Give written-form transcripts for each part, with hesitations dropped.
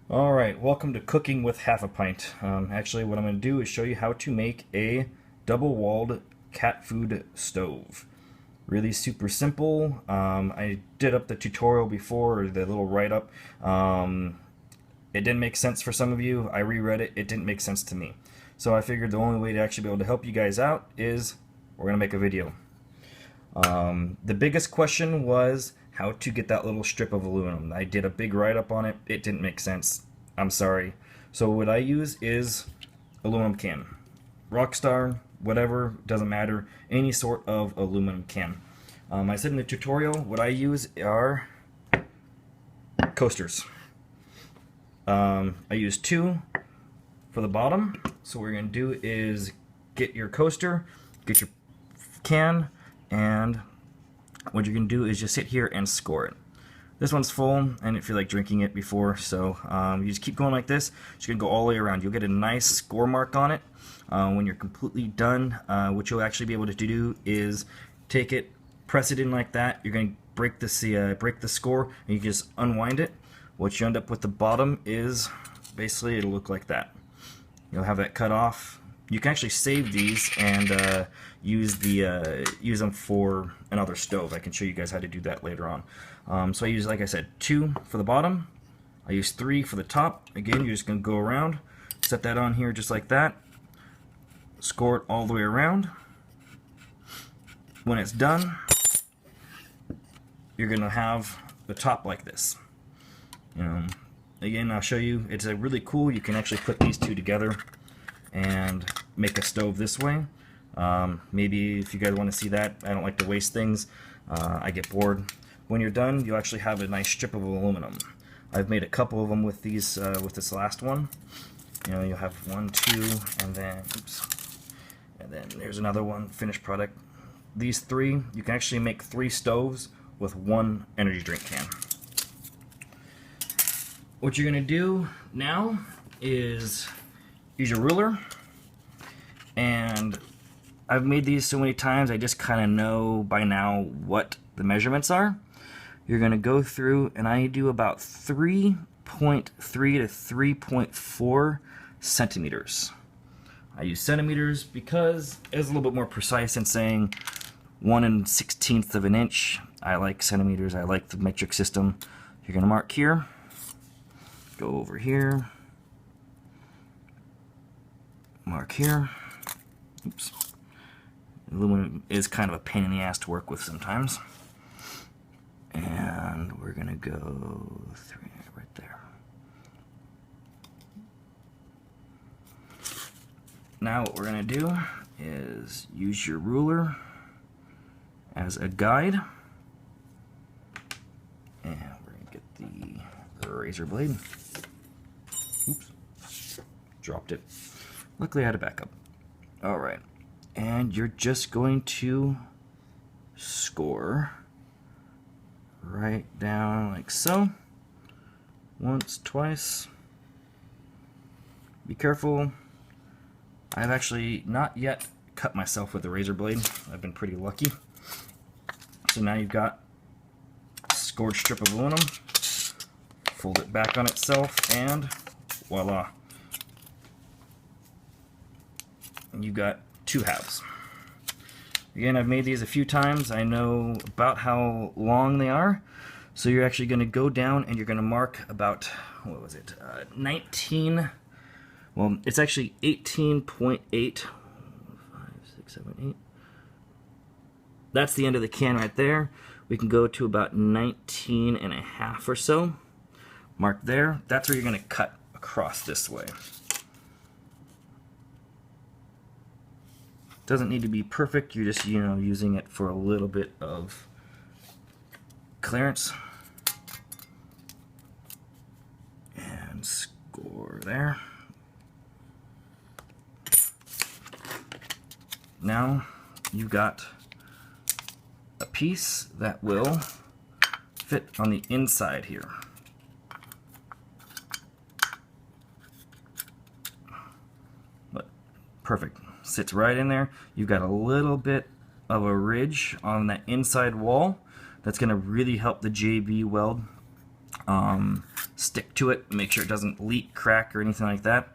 Alright, welcome to Cooking with Half a Pint. Actually, what I'm going to do is show you how to make a double-walled cat food stove. Really super simple. I did up the tutorial before, or the little write-up. It didn't make sense for some of you. I reread it. It didn't make sense to me. So I figured the only way to actually be able to help you guys out is we're going to make a video. The biggest question was how to get that little strip of aluminum. I did a big write-up on it. It didn't make sense. I'm sorry. So what I use is aluminum can. Rockstar, whatever, doesn't matter. Any sort of aluminum can. I said in the tutorial, what I use are coasters. I use 2 for the bottom. So what we're going to do is get your coaster, get your can, and what you're going to do is just sit here and score it. This one's full. I didn't feel like drinking it before, so you just keep going like this. It's going to go all the way around. You'll get a nice score mark on it. When you're completely done, what you'll actually be able to do is take it, press it in like that. You're going to break the score, and you just unwind it. What you end up with the bottom is basically it'll look like that. You'll have that cut off. You can actually save these and use them for another stove. I can show you guys how to do that later on. So I use, like I said, 2 for the bottom. I use 3 for the top. Again, you're just going to go around, set that on here just like that. Score it all the way around. When it's done, you're going to have the top like this. Again, I'll show you. It's really cool. You can actually put these 2 together and make a stove this way. Maybe if you guys want to see that. I don't like to waste things. I get bored. When you're done, you'll actually have a nice strip of aluminum. I've made a couple of them with these, with this last one. You'll have 1, 2, and then there's another one, finished product. These 3, you can actually make 3 stoves with 1 energy drink can. What you're gonna do now is use your ruler, and I've made these so many times I just kind of know by now what the measurements are. You're going to go through, and I do about 3.3 to 3.4 centimeters. I use centimeters because it's a little bit more precise in saying 1/16 of an inch. I like centimeters. I like the metric system. You're going to mark here, go over here, mark here. Oops. Aluminum is kind of a pain in the ass to work with sometimes. And we're going to go 3 right there. Now what we're going to do is use your ruler as a guide. And we're going to get the razor blade. Oops. Dropped it. Luckily I had a backup. Alright. And you're just going to score right down like so. Once, twice. Be careful. I've actually not yet cut myself with a razor blade. I've been pretty lucky. So now you've got a scored strip of aluminum. Fold it back on itself, and voila. And you've got 2 halves. Again, I've made these a few times. I know about how long they are. So you're actually going to go down and you're going to mark about, what was it, 19, well, it's actually 18.8, 5, 6, 7, 8. That's the end of the can right there. We can go to about 19 and a half or so. Mark there. That's where you're going to cut across this way. Doesn't need to be perfect. You're just, using it for a little bit of clearance. And score there. Now you've got a piece that will fit on the inside here. But perfect. Sits right in there. You've got a little bit of a ridge on that inside wall that's going to really help the JB weld. stick to it, make sure it doesn't leak, crack, or anything like that.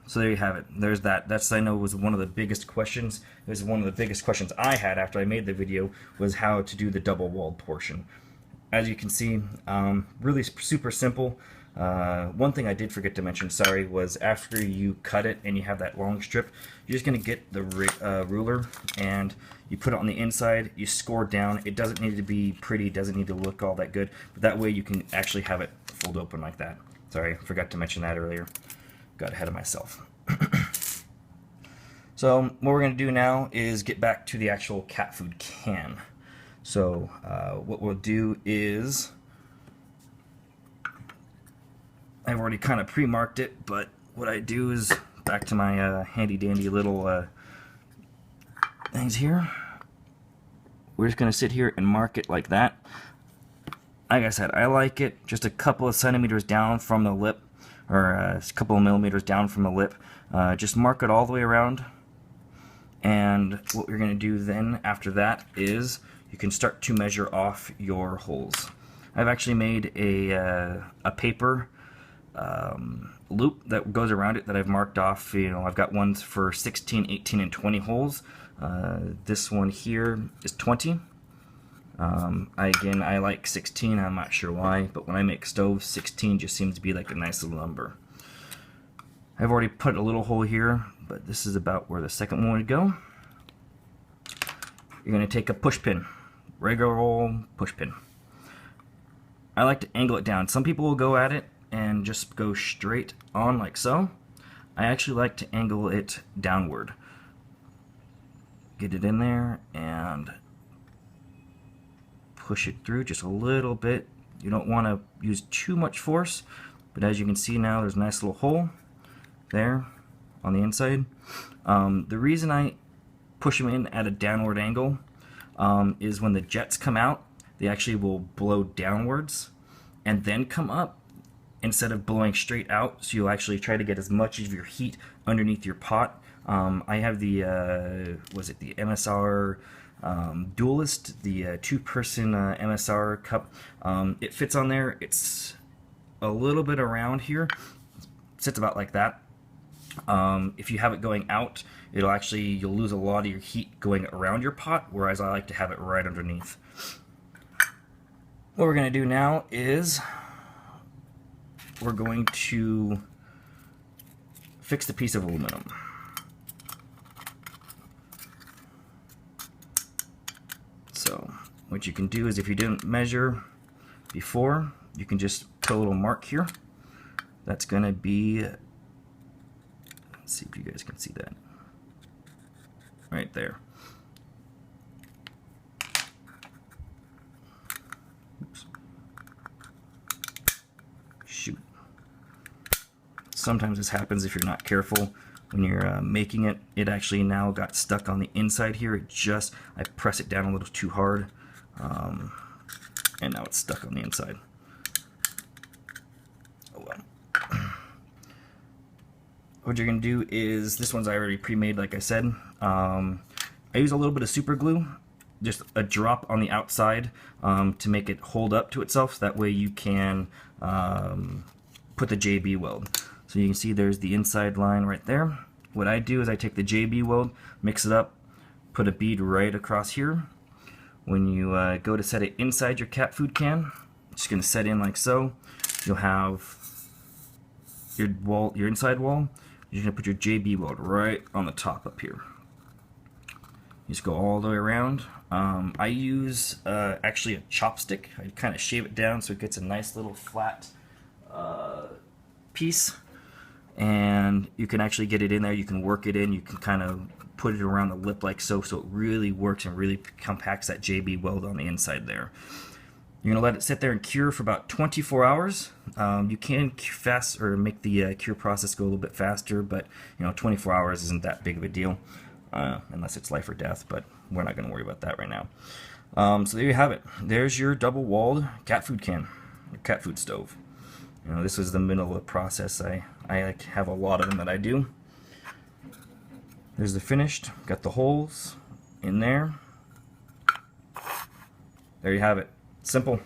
So there you have it. There's that. That's, I know, was one of the biggest questions. It was one of the biggest questions I had after I made the video, was how to do the double-walled portion. As you can see, really super simple. One thing I did forget to mention, sorry, was after you cut it and you have that long strip, you're just going to get the ruler and you put it on the inside, you score down. It doesn't need to be pretty, doesn't need to look all that good, but that way you can actually have it fold open like that. Sorry, I forgot to mention that earlier. Got ahead of myself. So what we're going to do now is get back to the actual cat food can. So what we'll do is, I've already kind of pre-marked it, but what I do is, back to my handy dandy little things here, we're just going to sit here and mark it like that. Like I said, I like it just a couple of centimeters down from the lip, or a couple of millimeters down from the lip. Just mark it all the way around, and what we're going to do then after that is you can start to measure off your holes. I've actually made a paper loop that goes around it that I've marked off. You know, I've got ones for 16, 18, and 20 holes. This one here is 20. Again, I like 16, I'm not sure why, but when I make stoves, 16 just seems to be like a nice little number. I've already put a little hole here, but this is about where the second one would go. You're going to take a push pin, regular old push pin. I like to angle it down. Some people will go at it and just go straight on like so. I actually like to angle it downward. Get it in there and push it through just a little bit. You don't want to use too much force, but as you can see now, there's a nice little hole there on the inside. The reason I push them in at a downward angle is when the jets come out, they actually will blow downwards and then come up instead of blowing straight out, so you'll actually try to get as much of your heat underneath your pot. I have the was it the MSR Duelist, the two-person MSR cup. It fits on there. It's a little bit around here. Sits about like that. If you have it going out, it'll actually, you'll lose a lot of your heat going around your pot, whereas I like to have it right underneath. What we're going to do now is we're going to fix the piece of aluminum. So what you can do is, if you didn't measure before, you can just put a little mark here. That's going to be, let's see if you guys can see that, right there. Oops. Shoot. Sometimes this happens if you're not careful. When you're making it, it actually now got stuck on the inside here. It just, I press it down a little too hard, and now it's stuck on the inside. Oh well. What you're going to do is, this one's already pre-made like I said. I use a little bit of super glue, just a drop on the outside to make it hold up to itself, so that way you can put the JB weld. So you can see there's the inside line right there. What I do is I take the JB weld, mix it up, put a bead right across here. When you go to set it inside your cat food can, it's just going to set in like so. You'll have your wall, your inside wall. You're going to put your JB weld right on the top up here. You just go all the way around. I use actually a chopstick. I kind of shave it down so it gets a nice little flat piece. And you can actually get it in there. You can work it in. You can kind of put it around the lip like so, so it really works and really compacts that JB weld on the inside there. You're going to let it sit there and cure for about 24 hours. You can fast or make the cure process go a little bit faster, but 24 hours isn't that big of a deal, unless it's life or death, but we're not going to worry about that right now. So there you have it. There's your double-walled cat food can, your cat food stove. This is the middle of the process. I like to have a lot of them that I do. There's the finished. Got the holes in there. There you have it. Simple.